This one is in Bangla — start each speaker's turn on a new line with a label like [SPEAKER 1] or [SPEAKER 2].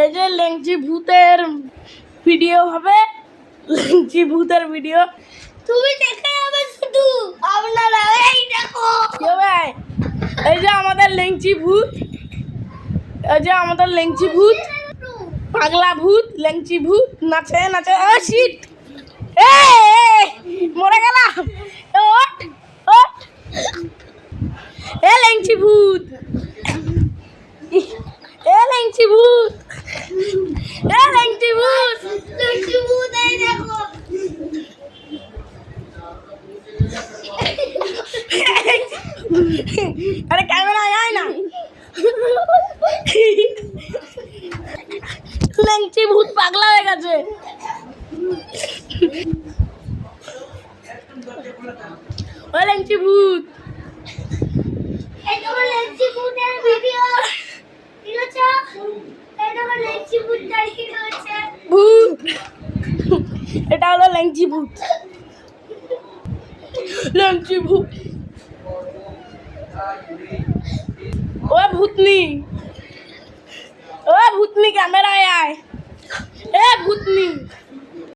[SPEAKER 1] এই যে লেংচি ভূতের ভিডিও হবে, লেংচি ভূতের ভিডিও
[SPEAKER 2] তুমি দেখে যাবে শুধু আপনারা। এই দেখো
[SPEAKER 1] ভাই, এই যে আমাদের লেংচি ভূত, এই যে আমাদের লেংচি ভূত, পাগলা ভূত, লেংচি ভূত নাচে নাচে। শিট, মরে গেলাম। ওঠ ওঠ, লেংচি ভূত, লেংচি ভূত, লেংচি ভূত,
[SPEAKER 2] লক্ষ্মী ভূত। এই দেখো
[SPEAKER 1] আরে ক্যামেরা আয় না। লেংচি ভূত পাগলা হয়ে গেছে। ও লেংচি ভূত,
[SPEAKER 2] এই দেখো লক্ষ্মী ভূতের ভিডিও। ঠিক আছে, এই দেখো লক্ষ্মী ভূত দাঁড়িয়ে রয়েছে।
[SPEAKER 1] ভূত, এটা হলো লেংচি ভূত। লেংচি ভূত, ও ভূতনি, ও ভূতনি ক্যামেরায় আয়। ভূতনি।